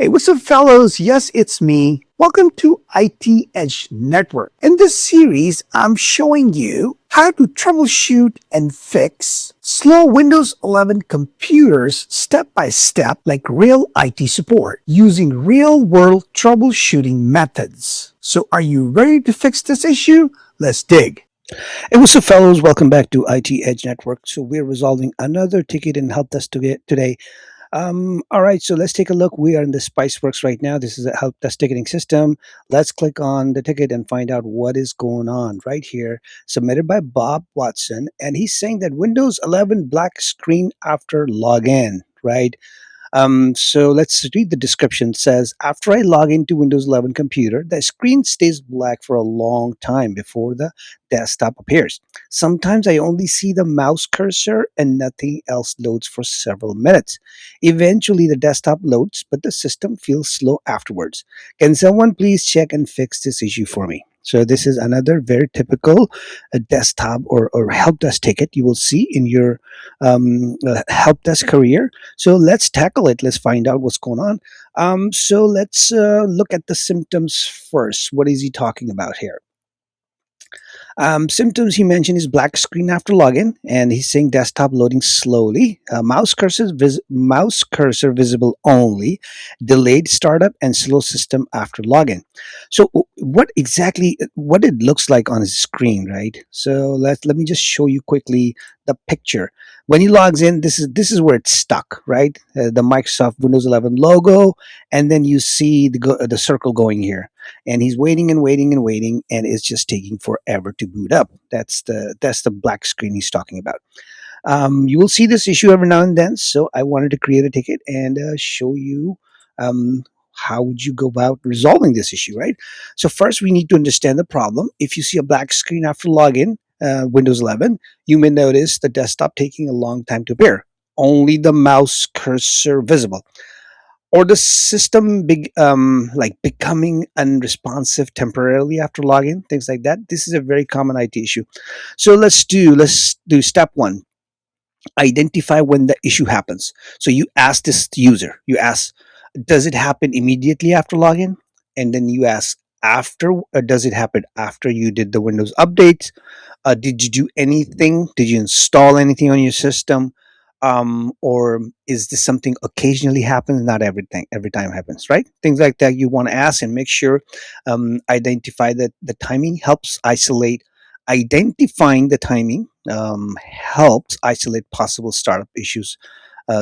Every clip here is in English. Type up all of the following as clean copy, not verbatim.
Hey, what's up, fellows? Yes, it's me. Welcome to IT Edge Network. In this series, I'm showing you how to troubleshoot and fix slow Windows 11 computers step by step like real IT support using real world troubleshooting methods. So, are you ready to fix this issue? Let's dig. Hey, what's up, fellows? Welcome back to IT Edge Network. So we're resolving another ticket in Help Desk today. All right, so let's take a look. We are in the Spiceworks right now. This is a Help Desk ticketing system. Let's click on the ticket and find out what is going on right here. Submitted by Bob Watson, and he's saying that Windows 11 black screen after login. Right. So let's read the description. It says, after I log into Windows 11 computer, the screen stays black for a long time before the desktop appears. Sometimes I only see the mouse cursor and nothing else loads for several minutes. Eventually, the desktop loads, but the system feels slow afterwards. Can someone please check and fix this issue for me? So this is another very typical desktop or help desk ticket you will see in your help desk career. So let's tackle it. Let's find out what's going on. So let's look at the symptoms first. What is he talking about here? Symptoms he mentioned is black screen after login, and he's saying desktop loading slowly, mouse cursor visible only, delayed startup, and slow system after login. So, what it looks like on his screen, right? So let me just show you quickly the picture. When he logs in, this is where it's stuck, right? The Microsoft Windows 11 logo, and then you see the circle going here, and he's waiting and waiting and waiting, and it's just taking forever to boot up. That's the black screen he's talking about. You will see this issue every now and then, so I wanted to create a ticket and show you how would you go about resolving this issue, right? So first we need to understand the problem. If you see a black screen after login, Windows 11, you may notice the desktop taking a long time to appear, only the mouse cursor visible, or the system like becoming unresponsive temporarily after login, things like that. This is a very common IT issue. So let's do step one. Identify when the issue happens. So you ask this user, you ask, does it happen immediately after login? And then you ask, after, or does it happen after you did the Windows updates? Did you do anything? Did you install anything on your system? Or is this something occasionally happens, not everything every time happens, right? Things like that you want to ask and make sure. Identify that the timing helps isolate. Identifying the timing helps isolate possible startup issues.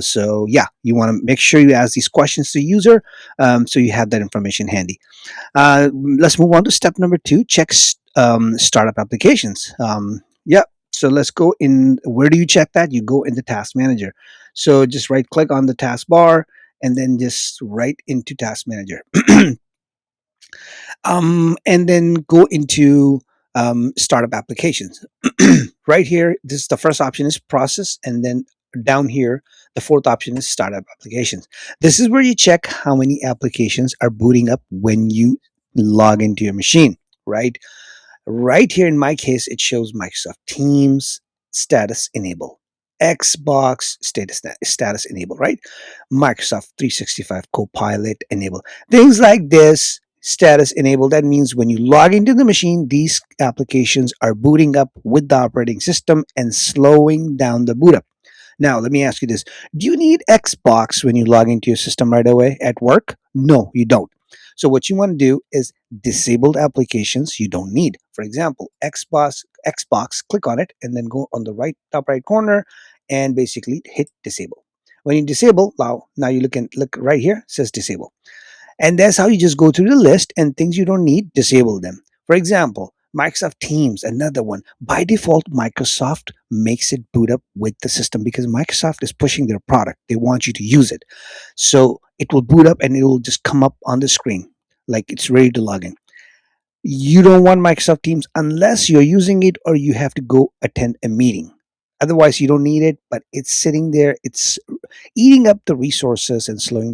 So yeah, you want to make sure you ask these questions to the user, so you have that information handy. Let's move on to step number two. Check startup applications. Yeah. So let's go in. Where do you check that? You go in the task manager. So just right click on the taskbar and then just right into task manager. And then go into startup applications. Right here, this is the first option is process, and then down here, the fourth option is startup applications. This is where you check how many applications are booting up when you log into your machine, right? Right here, in my case, it shows Microsoft Teams status enable, Xbox status enable, right? Microsoft 365 Copilot enable, things like this. Status enable, that means when you log into the machine, these applications are booting up with the operating system and slowing down the boot up. Now, let me ask you this. Do you need Xbox when you log into your system right away at work? No, you don't. So what you want to do is disabled applications you don't need. For example, Xbox, click on it and then go on the top right corner and basically hit disable. When you disable, now you look right here, it says disable. And that's how you just go through the list, and things you don't need, disable them. For example, Microsoft Teams, another one. By default, Microsoft makes it boot up with the system because Microsoft is pushing their product. They want you to use it. So it will boot up and it will just come up on the screen like it's ready to log in. You don't want Microsoft Teams unless you're using it or you have to go attend a meeting. Otherwise, you don't need it, but it's sitting there. It's eating up the resources and slowing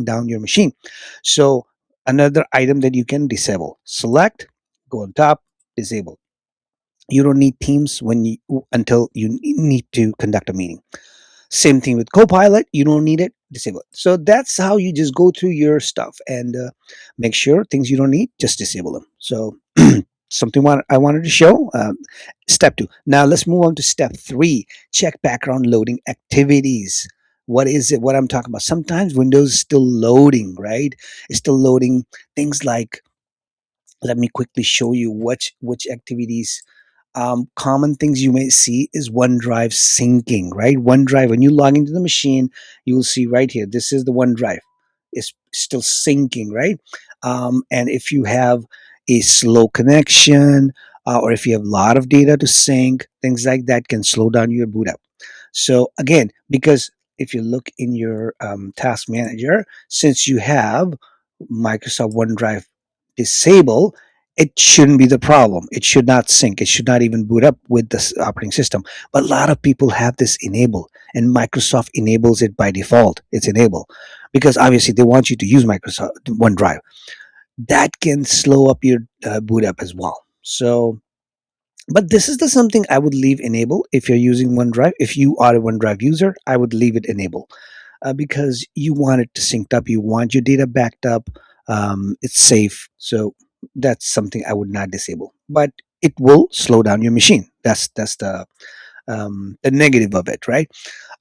down your machine. So another item that you can disable. Select, go on top, disable. You don't need Teams until you need to conduct a meeting. Same thing with Copilot. You don't need it disable it. So that's how you just go through your stuff and make sure things you don't need, just disable them. So something I wanted to show. Step two. Now let's move on to step three. Check background loading activities. What is it? What I'm talking about? Sometimes Windows is still loading, right? It's still loading things like. Let me quickly show you which activities. Common things you may see is OneDrive syncing, right? OneDrive, when you log into the machine, you will see right here, this is the OneDrive. It's still syncing, right? And if you have a slow connection, or if you have a lot of data to sync, things like that can slow down your boot up. So again, because if you look in your task manager, since you have Microsoft OneDrive disabled, it shouldn't be the problem. It should not sync. It should not even boot up with this operating system. But a lot of people have this enabled, and Microsoft enables it by default. It's enabled because obviously they want you to use Microsoft OneDrive. That can slow up your boot up as well. So but this is the something I would leave enable if you're using OneDrive. If you are a OneDrive user, I would leave it enable because you want it to sync up. You want your data backed up. It's safe. So that's something I would not disable. But it will slow down your machine. That's the negative of it, right?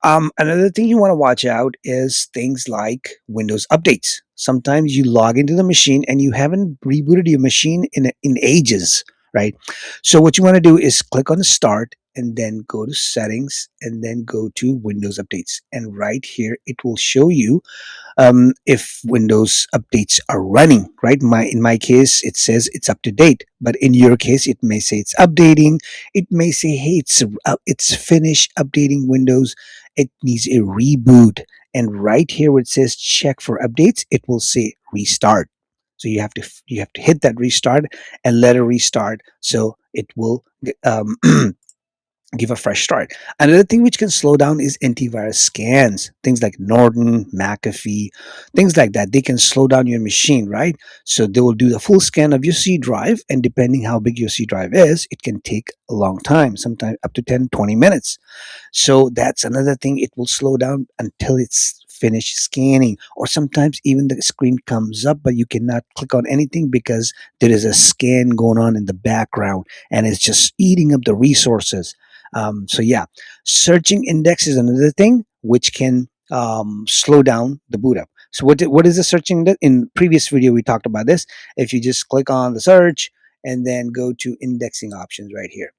Another thing you want to watch out is things like Windows updates. Sometimes you log into the machine and you haven't rebooted your machine in ages, right? So what you want to do is click on Start and then go to Settings and then go to Windows Updates. And right here, it will show you if Windows updates are running, right? In my case, it says it's up to date, but in your case, it may say it's updating. It may say, hey, it's finished updating Windows. It needs a reboot. And right here, where it says check for updates, it will say restart. So you have to hit that restart and let it restart. So it will give a fresh start. Another thing which can slow down is antivirus scans. Things like Norton, McAfee, things like that. They can slow down your machine, right? So they will do the full scan of your C drive, and depending how big your C drive is, it can take a long time, sometimes up to 10, 20 minutes. So that's another thing. It will slow down until it's finished scanning, or sometimes even the screen comes up, but you cannot click on anything because there is a scan going on in the background and it's just eating up the resources. So yeah, searching index is another thing which can slow down the boot up. So what is the searching index? In previous video we talked about this. If you just click on the search and then go to indexing options right here,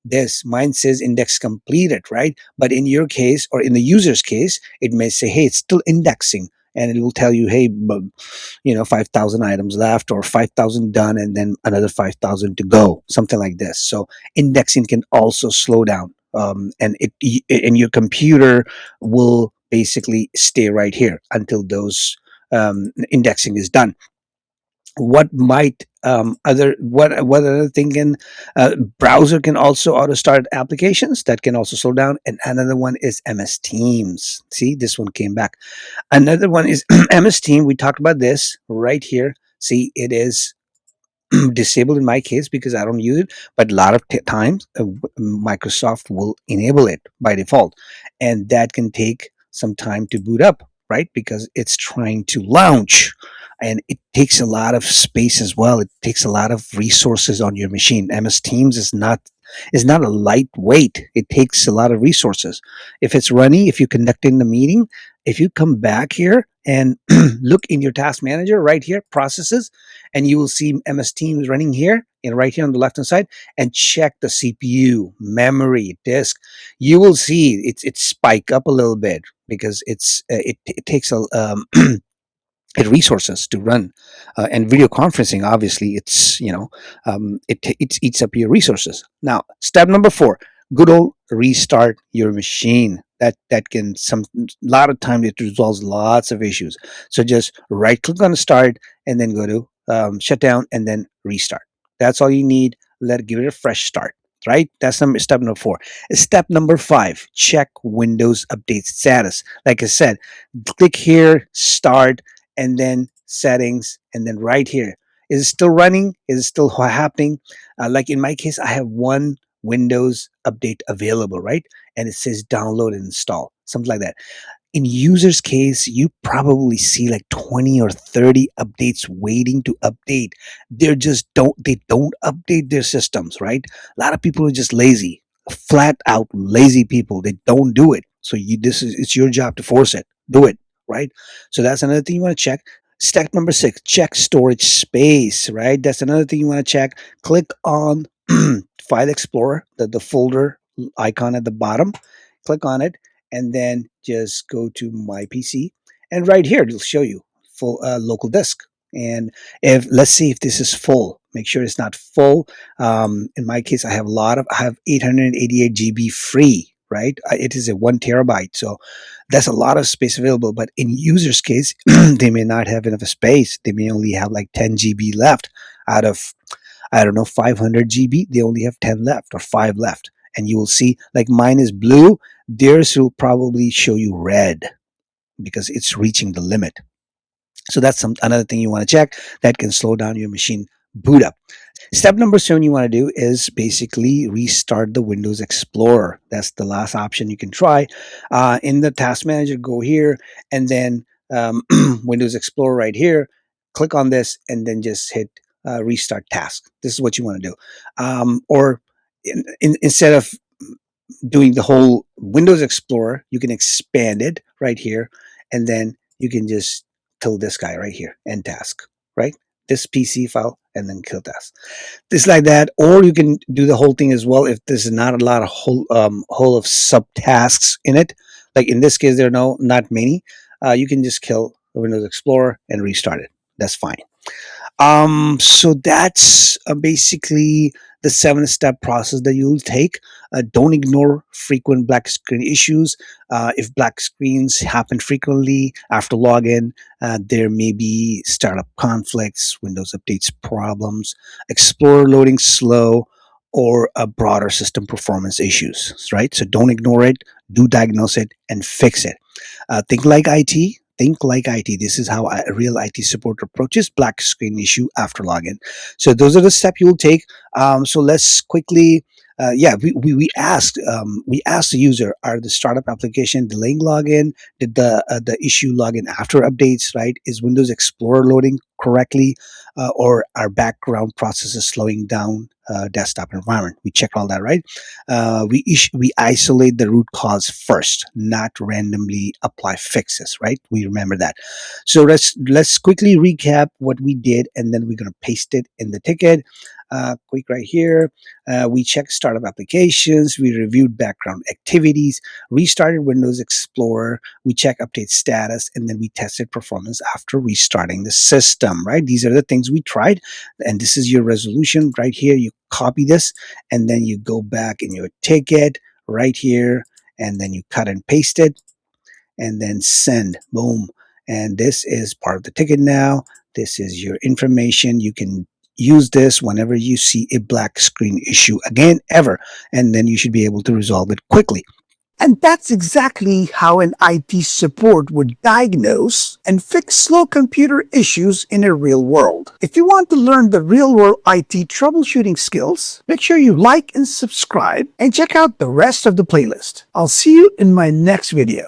this mine says index completed, right? But in your case or in the user's case, it may say, hey, it's still indexing, and it will tell you, hey, 5,000 items left or 5,000 done and then another 5,000 to go, something like this. So indexing can also slow down, and and your computer will basically stay right here until those indexing is done. What might other what other thing can browser can also auto start applications that can also slow down. And another one is MS Teams. See, this one came back. Another one is MS Team. We talked about this right here. See, it is disabled in my case because I don't use it, but a lot of times Microsoft will enable it by default, and that can take some time to boot up, right? Because it's trying to launch, and it takes a lot of space as well. It takes a lot of resources on your machine. MS Teams is not a lightweight. It takes a lot of resources. If it's running, if you're conducting the meeting, if you come back here and look in your task manager right here, processes, and you will see MS Teams running here and right here on the left hand side, and check the CPU, memory, disk. You will see it spike up a little bit because it takes a it resources to run, and video conferencing. Obviously, it's it eats up your resources. Now, step number four: good old restart your machine. That can some lot of time it resolves lots of issues. So just right click on start and then go to shut down and then restart. That's all you need. Give it a fresh start. Right? That's step number four. Step number five: check Windows update status. Like I said, click here, start, and then settings, and then right here, is it still running? Is it still happening? Like in my case, I have one Windows update available, right? And it says download and install, something like that. In users case, you probably see like 20 or 30 updates waiting to update. They don't update their systems, right? A lot of people are just lazy, flat out lazy people. They don't do it. So it's your job to force it. Do it, right? So that's another thing you want to check. Step number 6, check storage space, right? That's another thing you want to check. Click on File Explorer, the folder icon at the bottom. Click on it and then just go to My PC. And right here, it'll show you full local disk. And if let's see if this is full, make sure it's not full. In my case, I have 888 GB free, right? It is a 1 terabyte, so that's a lot of space available. But in users' case, they may not have enough space. They may only have like 10 GB left out of, I don't know, 500 GB. They only have 10 left or 5 left. And you will see, like mine is blue, theirs will probably show you red because it's reaching the limit. So that's another thing you want to check that can slow down your machine boot up. Step number 7 you want to do is basically restart the Windows Explorer. That's the last option you can try. In the task manager, go here and then Windows Explorer right here. Click on this and then just hit restart task. This is what you want to do. Or instead of doing the whole Windows Explorer, you can expand it right here, and then you can just kill this guy right here, end task, right? This PC file, and then kill task. This like that, or you can do the whole thing as well if there's not a lot of whole of subtasks in it. Like in this case, there are not many. You can just kill the Windows Explorer and restart it. That's fine. So that's basically the 7-step process that you'll take. Don't ignore frequent black screen issues. If black screens happen frequently after login, there may be startup conflicts, Windows updates problems, Explorer loading slow, or a broader system performance issues, right? So don't ignore it, do diagnose it, and fix it. Think like IT. Think like IT. This is how a real IT support approaches black screen issue after login. So those are the steps you'll take. So let's quickly. We asked the user, are the startup application delaying login? Did the issue login after updates? Right? Is Windows Explorer loading correctly, or are background processes slowing down desktop environment? We check all that, right? We isolate the root cause first, not randomly apply fixes, right? We remember that. So let's quickly recap what we did, and then we're going to paste it in the ticket. Quick right here. We checked startup applications. We reviewed background activities, restarted Windows Explorer. We check update status, and then we tested performance after restarting the system, right? These are the things we tried. And this is your resolution right here. You copy this, and then you go back in your ticket right here, and then you cut and paste it, and then send. Boom. And this is part of the ticket now. This is your information. You can use this whenever you see a black screen issue again, ever, and then you should be able to resolve it quickly. And that's exactly how an IT support would diagnose and fix slow computer issues in a real world. If you want to learn the real world IT troubleshooting skills, make sure you like and subscribe and check out the rest of the playlist. I'll see you in my next video.